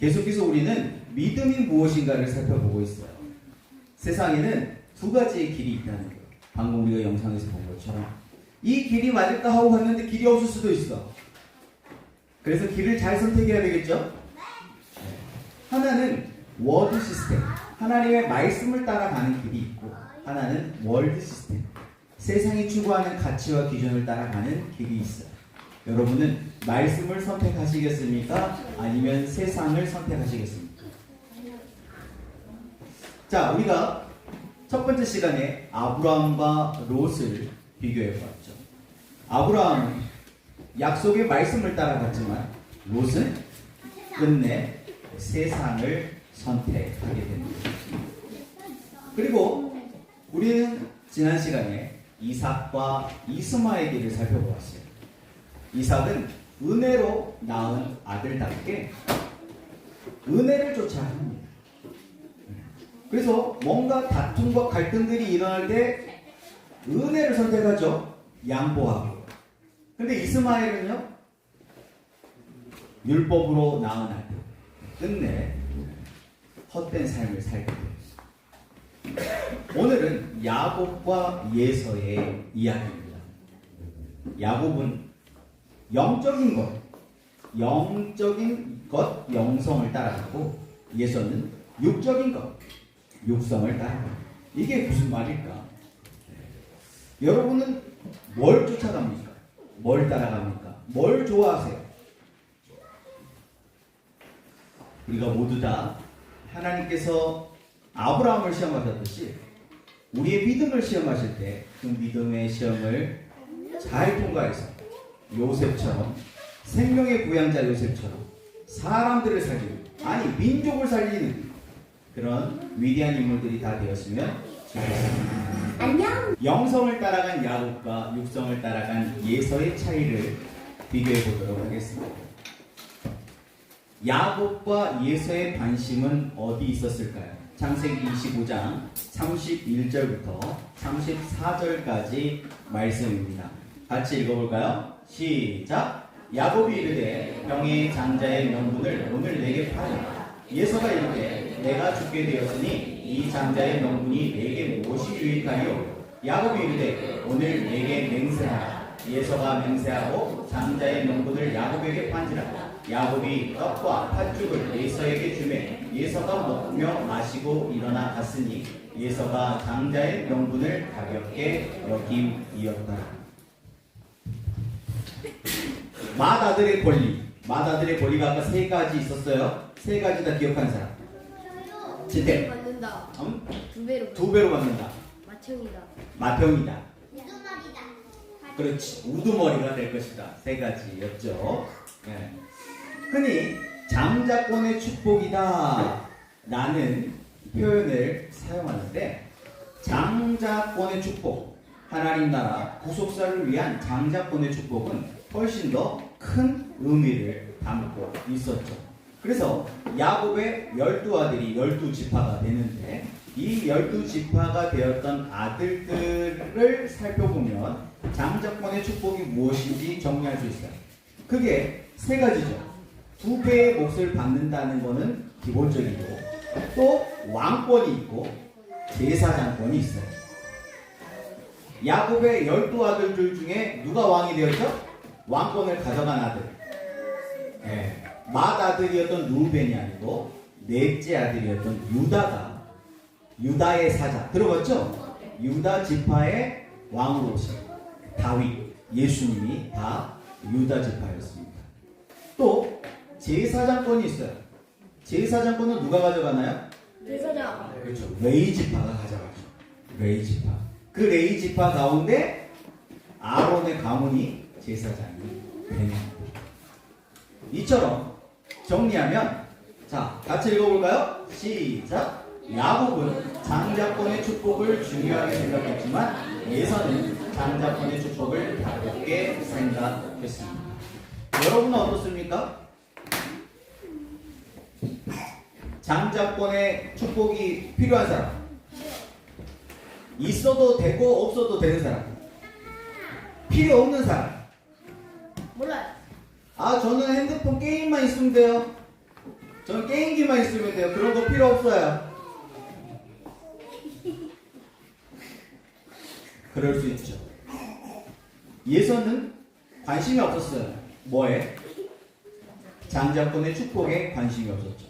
계속해서 우리는 믿음이 무엇인가를 살펴보고 있어요. 세상에는 두 가지의 길이 있다는 거예요. 방금 우리가 영상에서 본 것처럼 이 길이 맞을까 하고 갔는데 길이 없을 수도 있어. 그래서 길을 잘 선택해야 되겠죠? 하나는 워드 시스템, 하나님의 말씀을 따라가는 길이 있고, 하나는 월드 시스템, 세상이 추구하는 가치와 기준을 따라가는 길이 있어요. 여러분은 말씀을 선택하시겠습니까? 아니면 세상을 선택하시겠습니까? 자, 우리가 첫 번째 시간에 아브라함과 롯을 비교해 보았죠. 아브라함은 약속의 말씀을 따라갔지만 롯은 끝내 세상을 선택하게 됩니다. 그리고 우리는 지난 시간에 이삭과 이스마엘을 살펴보았어요. 이삭은 은혜로 낳은 아들답게 은혜를 쫓아갑니다. 그래서 뭔가 다툼과 갈등들이 일어날 때 은혜를 선택하죠. 양보하고. 근데 이스마엘은요, 율법으로 낳은 아들, 끝내 헛된 삶을 살게 됩니다. 오늘은 야곱과 예서의 이야기입니다. 야곱은 영적인 것, 영성을 따라가고, 예서는 육적인 것, 육성을 따라갑니다. 이게 무슨 말일까? 여러분은 뭘 쫓아갑니까? 뭘 따라갑니까? 뭘 좋아하세요? 우리가 모두 다 하나님께서 아브라함을 시험하셨듯이 우리의 믿음을 시험하실 때 그 믿음의 시험을 잘 통과해서 요셉처럼, 생명의 부양자 요셉처럼 사람들을 살리는, 아니 민족을 살리는 그런 위대한 인물들이 다 되었으면 좋겠습니다. 안녕. 영성을 따라간 야곱과 육성을 따라간 예서의 차이를 비교해 보도록 하겠습니다. 야곱과 예서의 관심은 어디 있었을까요? 창세기 25장 31절부터 34절까지 말씀입니다. 같이 읽어볼까요? 시작! 야곱이 이르되 병의 장자의 명분을 오늘 내게 파라. 예서가 이르되 내가 죽게 되었으니 이 장자의 명분이 내게 무엇이 유익하리요? 야곱이 이르되 오늘 내게 맹세하라. 예서가 맹세하고 장자의 명분을 야곱에게 판지라. 야곱이 떡과 팥죽을 예서에게 주매 예서가 먹으며 마시고 일어나 갔으니 예서가 장자의 명분을 가볍게 여김이었더라. 맏아들의 권리, 맏아들의 권리가 아까 세 가지 있었어요. 세 가지 다 기억한 사람. 지대. 받는다. 두 두 배로. 배로 받는다. 마청이다. 맏형이다. 우두머리다. 그렇지. 우두머리가 될 것이다. 세 가지였죠. 네. 흔히 장자권의 축복이다 라는 표현을 사용하는데, 장자권의 축복, 하나님 나라 구속사를 위한 장자권의 축복은 훨씬 더 큰 의미를 담고 있었죠. 그래서 야곱의 12아들이 12지파가 되는데, 이 12지파가 되었던 아들들을 살펴보면 장자권의 축복이 무엇인지 정리할 수 있어요. 그게 세 가지죠. 두 배의 몫을 받는다는 것은 기본적이고, 또 왕권이 있고 제사장권이 있어요. 야곱의 12아들들 중에 누가 왕이 되었죠? 왕권을 가져간 아들. 네. 맏아들이었던 루벤이 아니고 넷째 아들이었던 유다가, 유다의 사자 들어봤죠? 유다 지파의 왕으로 오신 다윗, 예수님이 다 유다 지파였습니다. 또 제사장권이 있어요. 제사장권은 누가 가져가나요? 제사장. 그렇죠. 레위 지파가 가져가죠. 레위 지파. 그 레위 지파 가운데 아론의 가문이 제사장이 됩니다. 이처럼 정리하면, 자, 같이 읽어볼까요? 시작! 야곱은 장자권의 축복을 중요하게 생각했지만 예서는 장자권의 축복을 가볍게 생각했습니다. 여러분은 어떻습니까? 장자권의 축복이 필요한 사람, 있어도 되고 없어도 되는 사람, 필요 없는 사람. 몰라요. 아, 저는 핸드폰 게임만 있으면 돼요. 저는 게임기만 있으면 돼요. 그런 거 필요 없어요. 그럴 수 있죠. 예선은 관심이 없었어요. 뭐에? 장자권의 축복에 관심이 없었죠.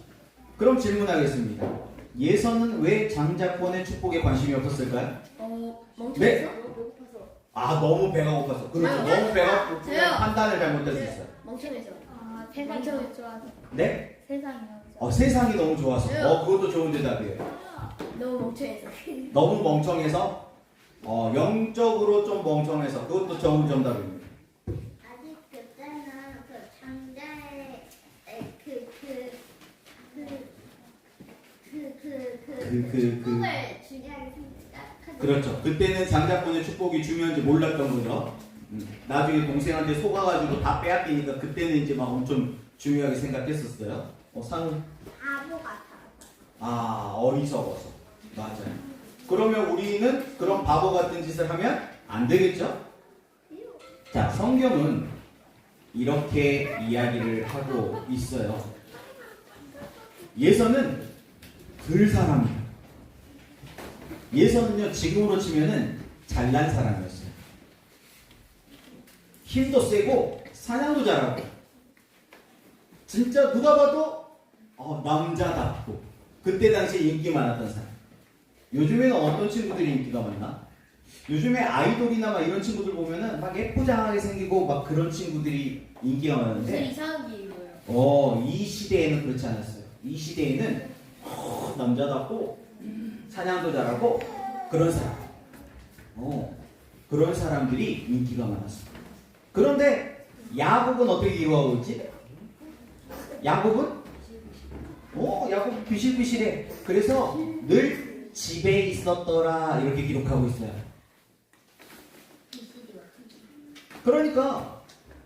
그럼 질문하겠습니다. 예선은 왜 장자권의 축복에 관심이 없었을까요? 멍청해서? 네? 배고파서. 아, 너무 배가 고파서. 그렇죠. 너무 배가 고프면 저요. 판단을 잘못할 수 있어요. 멍청해서. 세상이 멍청해. 너무 좋아서. 네? 세상이요. 세상이 너무 좋아서. 저요. 그것도 좋은 대답이에요. 너무 멍청해서. 너무 멍청해서, 영적으로 좀 멍청해서. 그것도 좋은 정답입니다. 아직 그때는 그 장자의 축복을 중요하게 생각하지. 그렇죠. 그때는 장자권의 축복이 중요한지 몰랐던 거죠. 나중에 동생한테 속아가지고 다 빼앗기니까 그때는 이제 막 엄청 중요하게 생각했었어요. 상우? 바보 같아. 어리석어서. 맞아요. 그러면 우리는 그런 바보 같은 짓을 하면 안 되겠죠? 자, 성경은 이렇게 이야기를 하고 있어요. 예선은 들 사람이에요. 예선은요, 지금으로 치면은 잘난 사람이었어요. 힘도 세고, 사냥도 잘하고, 진짜 누가 봐도, 남자답고, 그때 당시에 인기 많았던 사람. 요즘에는 어떤 친구들이 인기가 많나? 요즘에 아이돌이나 막 이런 친구들 보면은 막 예쁘장하게 생기고 막 그런 친구들이 인기가 많은데, 이상하게 입어요. 이 시대에는 그렇지 않았어요. 이 시대에는 남자답고 사냥도 잘하고 그런 사람, 그런 사람들이 인기가 많았어요. 그런데 야곱은 어떻게 기록하고 있지? 야곱은 야곱 비실비실해. 그래서 늘 집에 있었더라 이렇게 기록하고 있어요. 그러니까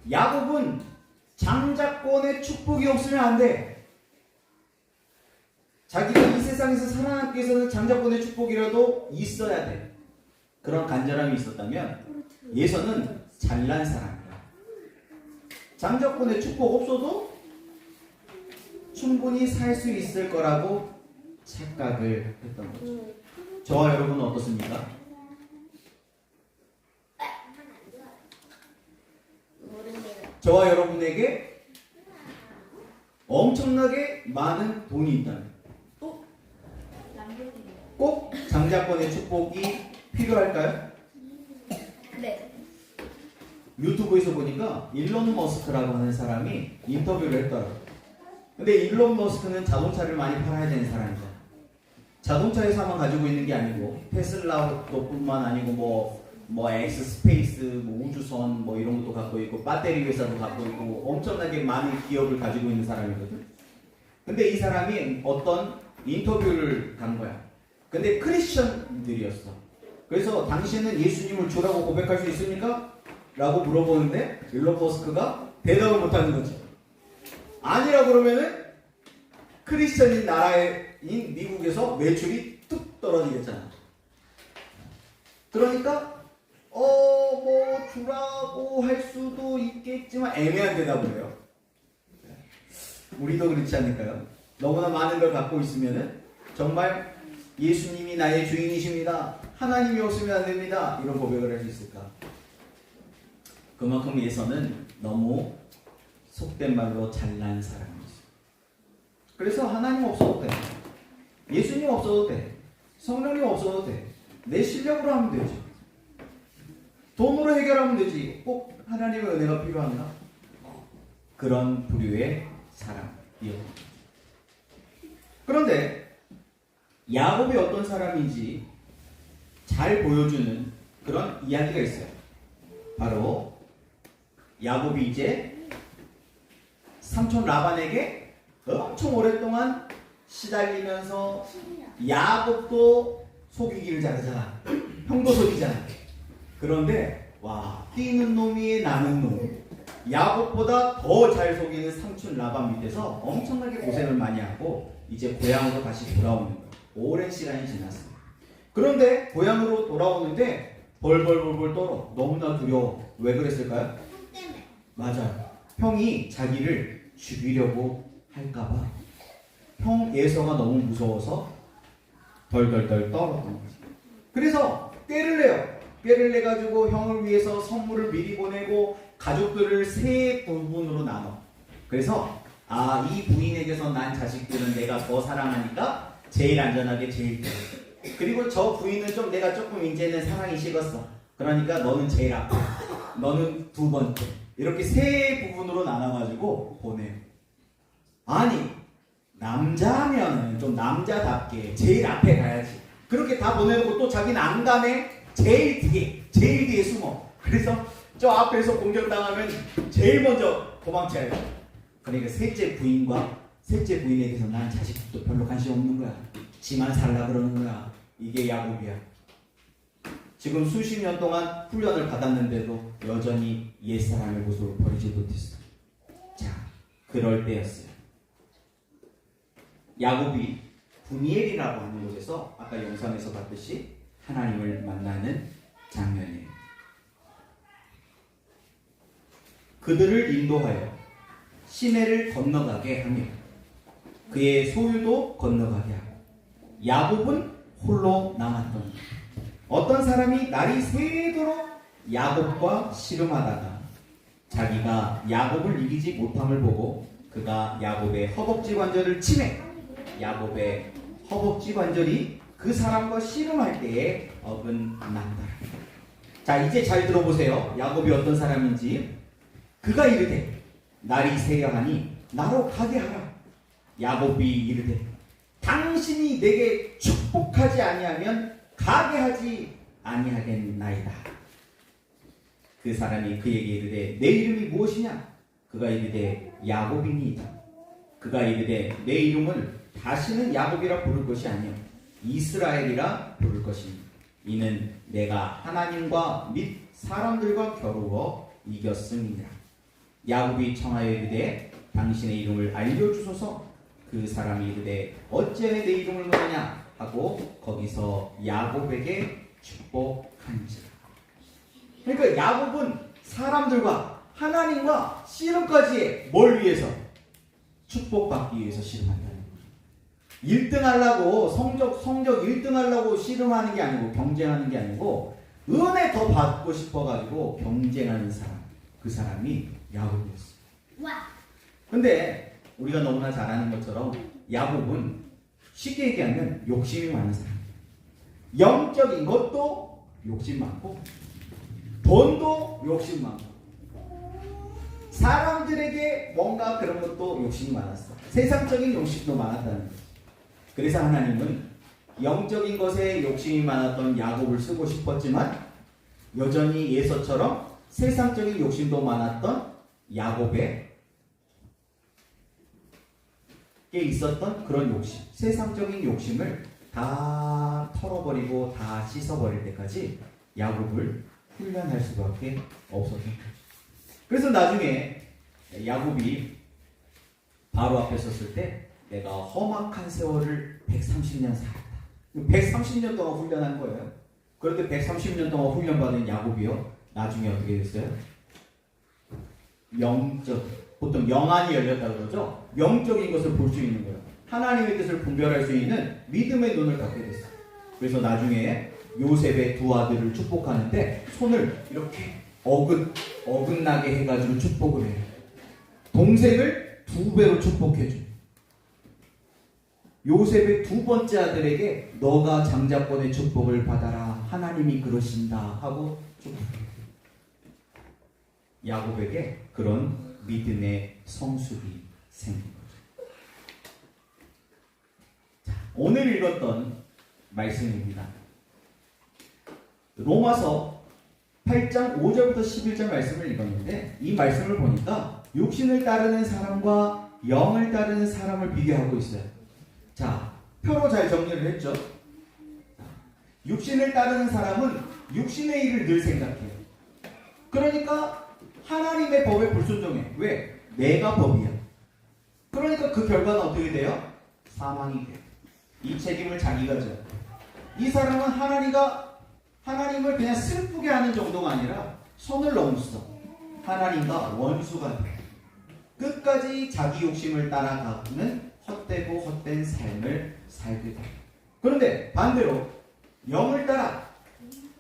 야곱은 장자권의 축복이 없으면 안 돼. 자기가 이 세상에서 살아남기 위해서는 장자권의 축복이라도 있어야 돼. 그런 간절함이 있었다면 예선은 잘난 사람이야. 장자권의 축복 없어도 충분히 살 수 있을 거라고 착각을 했던 거죠. 저와 여러분은 어떻습니까? 저와 여러분에게 엄청나게 많은 돈이 있다면 꼭 장자권의 축복이 필요할까요? 네. 유튜브에서 보니까 일론 머스크라고 하는 사람이 인터뷰를 했더라고요. 근데 일론 머스크는 자동차를 많이 팔아야 되는 사람이죠. 자동차 회사만 가지고 있는 게 아니고 테슬라도 뿐만 아니고 뭐 엑스스페이스, 뭐 우주선 뭐 이런 것도 갖고 있고 배터리 회사도 갖고 있고 엄청나게 많은 기업을 가지고 있는 사람이거든. 근데 이 사람이 어떤 인터뷰를 간 거야. 근데 크리스천들이었어. 그래서 당신은 예수님을 주라고 고백할 수 있습니까? 라고 물어보는데 일론 머스크가 대답을 못하는 거지. 아니라 그러면은 크리스천인 나라인 미국에서 매출이 뚝 떨어지겠잖아. 그러니까 뭐 주라고 할 수도 있겠지만 애매한 대답을 해요. 우리도 그렇지 않을까요? 너무나 많은 걸 갖고 있으면은 정말 예수님이 나의 주인이십니다. 하나님이 없으면 안 됩니다. 이런 고백을 할 수 있을까? 그만큼 예선은 너무 속된 말로 잘난 사람이었어. 그래서 하나님 없어도 돼. 예수님 없어도 돼. 성령님 없어도 돼. 내 실력으로 하면 되지. 돈으로 해결하면 되지. 꼭 하나님의 은혜가 필요한가? 그런 부류의 사람이었다. 그런데 야곱이 어떤 사람인지 잘 보여주는 그런 이야기가 있어요. 바로 야곱이 이제 삼촌 라반에게 엄청 오랫동안 시달리면서 야곱도 속이기를 잘하잖아. 형도 속이잖아. 그런데 뛰는 놈이 나는 놈. 야곱보다 더 잘 속이는 삼촌 라반 밑에서 엄청나게 고생을 많이 하고 이제 고향으로 다시 돌아오는 거예요. 오랜 시간이 지났어요. 그런데 고향으로 돌아오는데 벌벌벌벌 떨어. 너무나 두려워. 왜 그랬을까요? 형 때문에. 맞아요. 형이 자기를 죽이려고 할까봐. 형 에서가 너무 무서워서 덜덜덜 떨었던 거지. 그래서 꾀를 내요. 꾀를 내가지고 형을 위해서 선물을 미리 보내고 가족들을 세 부분으로 나눠. 그래서 이 부인에게서 난 자식들은 내가 더 사랑하니까 제일 안전하게 제일 돼. 그리고 저 부인은 좀 내가 조금 이제는 사랑이 식었어. 그러니까 너는 제일 앞에, 너는 두 번째. 이렇게 세 부분으로 나눠가지고 보내요. 아니 남자면 좀 남자답게 제일 앞에 가야지. 그렇게 다 보내놓고 또 자기는 안 가네. 제일 뒤에 숨어. 그래서 저 앞에서 공격당하면 제일 먼저 도망쳐야 돼. 그러니까 셋째 부인에게서 난 자식도 별로 관심 없는 거야. 지만 살라 그러는 거야. 이게 야곱이야. 지금 수십 년 동안 훈련을 받았는데도 여전히 옛사람의 모습을 버리지 못했어. 자, 그럴 때였어요. 야곱이 분이엘이라고 하는 곳에서 아까 영상에서 봤듯이 하나님을 만나는 장면이에요. 그들을 인도하여 시내를 건너가게 하며 그의 소유도 건너가게 하고 야곱은 홀로 남았던 어떤 사람이 날이 새도록 야곱과 씨름하다가 자기가 야곱을 이기지 못함을 보고 그가 야곱의 허벅지 관절을 치매 야곱의 허벅지 관절이 그 사람과 씨름할 때에 어긋난다. 자, 이제 잘 들어보세요. 야곱이 어떤 사람인지. 그가 이르되 날이 새려하니 나로 가게 하라. 야곱이 이르되 당신이 내게 축복하지 아니하면 가게 하지 아니하겠나이다. 그 사람이 그에게 이르되 내 이름이 무엇이냐? 그가 이르되 야곱이니이다. 그가 이르되 내 이름을 다시는 야곱이라 부를 것이 아니요 이스라엘이라 부를 것이니 이는 내가 하나님과 및 사람들과 겨루어 이겼음이니라. 야곱이 청하여 이르되 당신의 이름을 알려주소서. 그 사람이 이르되 어찌하여 내 이름을 모르냐 하고 거기서 야곱에게 축복한지라. 그러니까 야곱은 사람들과 하나님과 씨름까지 뭘 위해서? 축복받기 위해서 씨름한다는 거예요. 1등 하려고 성적 1등 하려고 씨름하는 게 아니고 경쟁하는 게 아니고 은혜 더 받고 싶어가지고 경쟁하는 사람, 그 사람이 야곱이었어요. 근데 우리가 너무나 잘 아는 것처럼 야곱은 쉽게 얘기하면 욕심이 많은 사람. 영적인 것도 욕심 많고 돈도 욕심 많고 사람들에게 뭔가 그런 것도 욕심이 많았어. 세상적인 욕심도 많았다는 거죠. 그래서 하나님은 영적인 것에 욕심이 많았던 야곱을 쓰고 싶었지만 여전히 예서처럼 세상적인 욕심도 많았던 야곱에게 있었던 그런 욕심, 세상적인 욕심을 다 털어버리고 다 씻어버릴 때까지 야곱을 훈련할 수밖에 없었던 거죠. 그래서 나중에 야곱이 바로 앞에 섰을 때 내가 험악한 세월을 130년 살았다. 130년 동안 훈련한 거예요. 그런데 130년 동안 훈련받은 야곱이요. 나중에 어떻게 됐어요? 보통 영안이 열렸다 그러죠. 영적인 것을 볼 수 있는 거예요. 하나님의 뜻을 분별할 수 있는 믿음의 눈을 갖게 됐어요. 그래서 나중에 요셉의 두 아들을 축복하는데 손을 이렇게 어긋나게 해가지고 축복을 해요. 동생을 2배로 축복해줘. 요셉의 두 번째 아들에게 너가 장자권의 축복을 받아라. 하나님이 그러신다 하고 축복해요. 야곱에게 그런 믿음의 성숙이 생긴 거죠. 자, 오늘 읽었던 말씀입니다. 로마서 8장 5절부터 11절 말씀을 읽었는데 이 말씀을 보니까 육신을 따르는 사람과 영을 따르는 사람을 비교하고 있어요. 자, 표로 잘 정리를 했죠. 육신을 따르는 사람은 육신의 일을 늘 생각해요. 그러니까 하나님의 법에 불순종해. 왜? 내가 법이야. 그러니까 그 결과는 어떻게 돼요? 사망이 돼요. 이 책임을 자기가 져요. 이 사람은 하나님을 그냥 슬프게 하는 정도가 아니라 선을 넘었어. 하나님과 원수가 돼. 끝까지 자기 욕심을 따라가는 헛되고 헛된 삶을 살게 돼요. 그런데 반대로 영을 따라,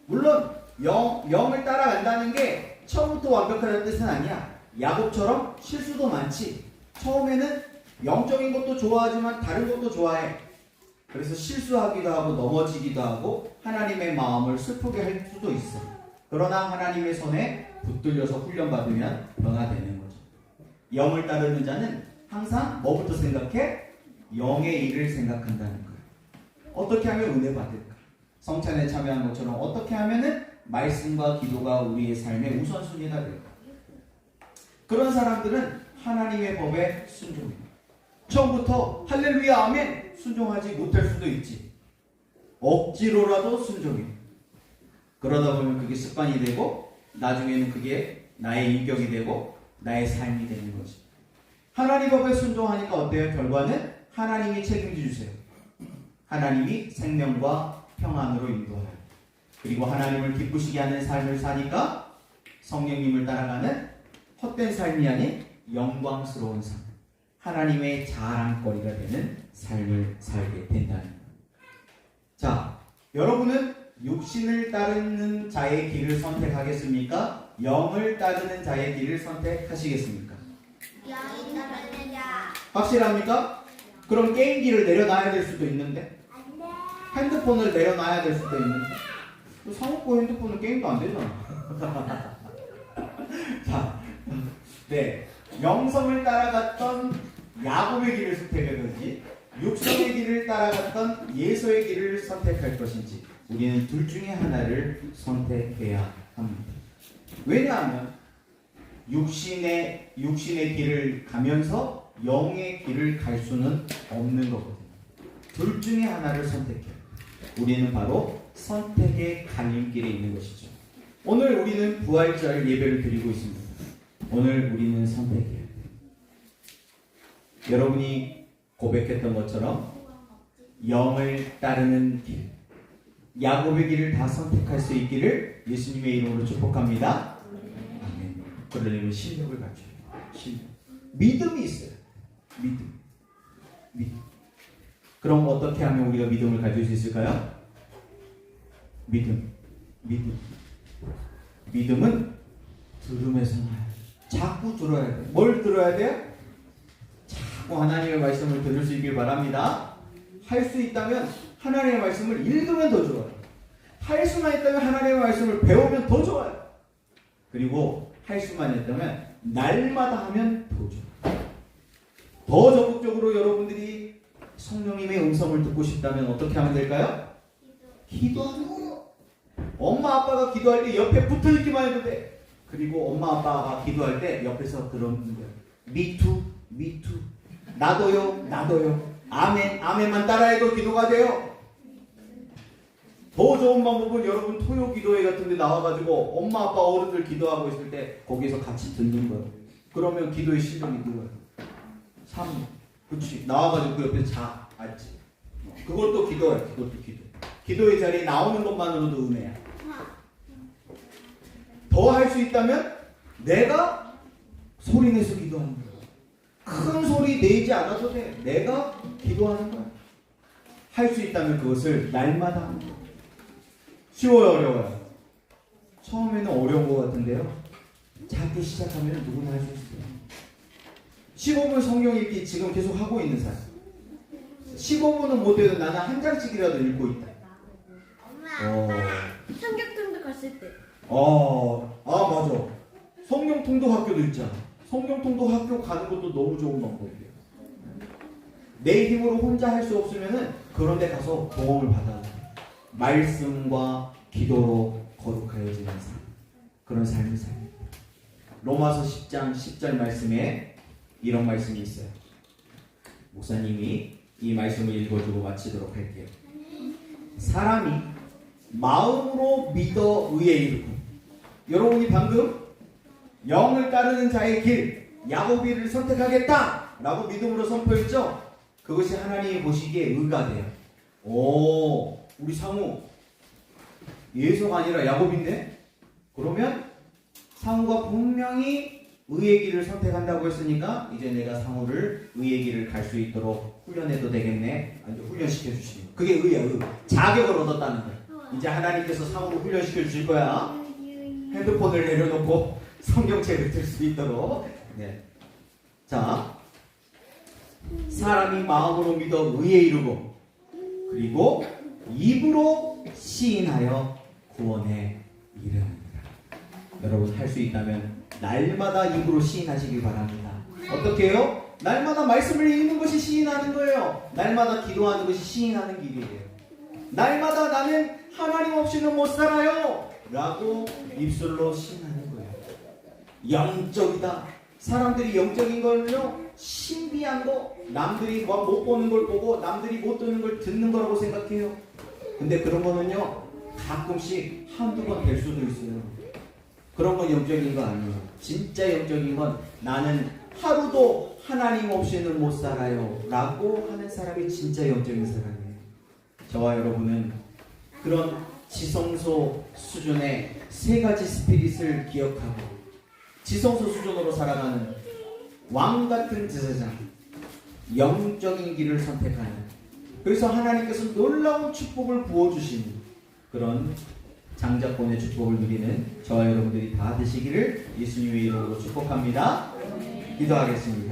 물론 영을 따라간다는 게 처음부터 완벽하다는 뜻은 아니야. 야곱처럼 실수도 많지. 처음에는 영적인 것도 좋아하지만 다른 것도 좋아해. 그래서 실수하기도 하고 넘어지기도 하고 하나님의 마음을 슬프게 할 수도 있어. 그러나 하나님의 손에 붙들려서 훈련받으면 변화되는 거죠. 영을 따르는 자는 항상 뭐부터 생각해? 영의 일을 생각한다는 거예요. 어떻게 하면 은혜 받을까? 성찬에 참여한 것처럼 어떻게 하면은 말씀과 기도가 우리의 삶의 우선순위가 될까? 그런 사람들은 하나님의 법에 순종해요. 처음부터 할렐루야 아멘 순종하지 못할 수도 있지. 억지로라도 순종해. 그러다 보면 그게 습관이 되고 나중에는 그게 나의 인격이 되고 나의 삶이 되는 거지. 하나님 법에 순종하니까 어때요? 결과는 하나님이 책임져 주세요. 하나님이 생명과 평안으로 인도하여. 그리고 하나님을 기쁘시게 하는 삶을 사니까 성령님을 따라가는 헛된 삶이 아닌 영광스러운 삶. 하나님의 자랑거리가 되는 삶을 살게 된다는 거예요. 자, 여러분은 육신을 따르는 자의 길을 선택하겠습니까? 영을 따르는 자의 길을 선택하시겠습니까? 영이 따르는 자. 확실합니까? 그럼 게임기를 내려놔야 될 수도 있는데, 안 돼. 핸드폰을 내려놔야 될 수도 있는데, 상업고 핸드폰은 게임도 안 되잖아. 자, 네, 영성을 따라갔던 야곱의 길을 선택할 것인지 육성의 길을 따라갔던 예수의 길을 선택할 것인지 우리는 둘 중에 하나를 선택해야 합니다. 왜냐하면 육신의 길을 가면서 영의 길을 갈 수는 없는 거거든요. 둘 중에 하나를 선택해요. 우리는 바로 선택의 갈림길에 있는 것이죠. 오늘 우리는 부활절 예배를 드리고 있습니다. 오늘 우리는 선택해야 돼요. 여러분이 고백했던 것처럼 영을 따르는 길, 야곱의 길을 다 선택할 수 있기를 예수님의 이름으로 축복합니다. 아멘. 그러려면 실력을 갖춰야 돼요. 실력. 믿음이 있어요. 믿음. 그럼 어떻게 하면 우리가 믿음을 가질 수 있을까요? 믿음은 들음에서 나요. 자꾸 들어야 돼요. 뭘 들어야 돼요? 자꾸 하나님의 말씀을 들을 수 있길 바랍니다. 할 수 있다면 하나님의 말씀을 읽으면 더 좋아요. 할 수만 있다면 하나님의 말씀을 배우면 더 좋아요. 그리고 할 수만 있다면 날마다 하면 더 좋아요. 더 적극적으로 여러분들이 성령님의 음성을 듣고 싶다면 어떻게 하면 될까요? 기도하는 거예요. 엄마 아빠가 기도할 때 옆에 붙어 있기만 해도 돼. 그리고 엄마 아빠가 기도할 때 옆에서 그러는 거예요. Me too, me too. 나도요. 아멘만 따라해도 기도가 돼요. 더 좋은 방법은 여러분 토요 기도회 같은 데 나와가지고 엄마 아빠 어른들 기도하고 있을 때 거기서 같이 듣는 거예요. 그러면 기도의 실력이 늘어요. 3. 그렇지. 나와가지고 그 옆에 앉지. 그것도 기도예요. 기도의 자리에 나오는 것만으로도 은혜야. 더 할 수 있다면 내가 소리내서 기도하는 거야. 큰 소리 내지 않아도 돼. 내가 기도하는 거야. 할 수 있다면 그것을 날마다 하는 거야. 쉬워요, 어려워요? 처음에는 어려운 것 같은데요. 작게 시작하면 누구나 할 수 있어요. 15분 성경 읽기 지금 계속 하고 있는 사람. 15분은 못해도 나는 한 장씩이라도 읽고 있다. 엄마, 성격통도 갔을 때. 맞아. 성경 통독 학교도 있잖아. 성경 통독 학교 가는 것도 너무 좋은 방법이에요. 내 힘으로 혼자 할 수 없으면은 그런 데 가서 도움을 받아야 돼. 말씀과 기도로 거룩하여지는 삶. 그런 삶을 살아요. 로마서 10장 10절 말씀에 이런 말씀이 있어요. 목사님이 이 말씀을 읽어주고 마치도록 할게요. 사람이 마음으로 믿어 의에 이르고, 여러분이 방금 영을 따르는 자의 길, 야곱이를 선택하겠다 라고 믿음으로 선포했죠? 그것이 하나님이 보시기에 의가 돼요. 우리 상우 예수가 아니라 야곱인데? 그러면 상우가 분명히 의의 길을 선택한다고 했으니까 이제 내가 상호를 의의 길을 갈 수 있도록 훈련해도 되겠네. 아니, 훈련시켜 주시는 거. 그게 의야, 의. 자격을 얻었다는 거야. 이제 하나님께서 상호를 훈련시켜 주실 거야. 핸드폰을 내려놓고 성경책을 들 수 있도록. 네. 자, 사람이 마음으로 믿어 의에 이르고 그리고 입으로 시인하여 구원에 이르느니라. 여러분 할 수 있다면 날마다 입으로 시인하시길 바랍니다. 어떻게 해요? 날마다 말씀을 읽는 것이 시인하는 거예요. 날마다 기도하는 것이 시인하는 길이에요. 날마다 나는 하나님 없이는 못 살아요 라고 입술로 시인하는 거예요. 영적이다. 사람들이 영적인 거는요, 신비한 거, 남들이 못 보는 걸 보고 남들이 못 듣는 걸 듣는 거라고 생각해요. 근데 그런 거는요, 가끔씩 한두 번 될 수도 있어요. 그런 건 영적인 거 아니에요. 진짜 영적인 건 나는 하루도 하나님 없이는 못 살아요 라고 하는 사람이 진짜 영적인 사람이에요. 저와 여러분은 그런 지성소 수준의 세 가지 스피릿을 기억하고 지성소 수준으로 살아가는 왕 같은 제사장, 영적인 길을 선택하는, 그래서 하나님께서 놀라운 축복을 부어주시는 그런 장자권의 축복을 누리는 저와 여러분들이 다 되시기를 예수님의 이름으로 축복합니다. 기도하겠습니다.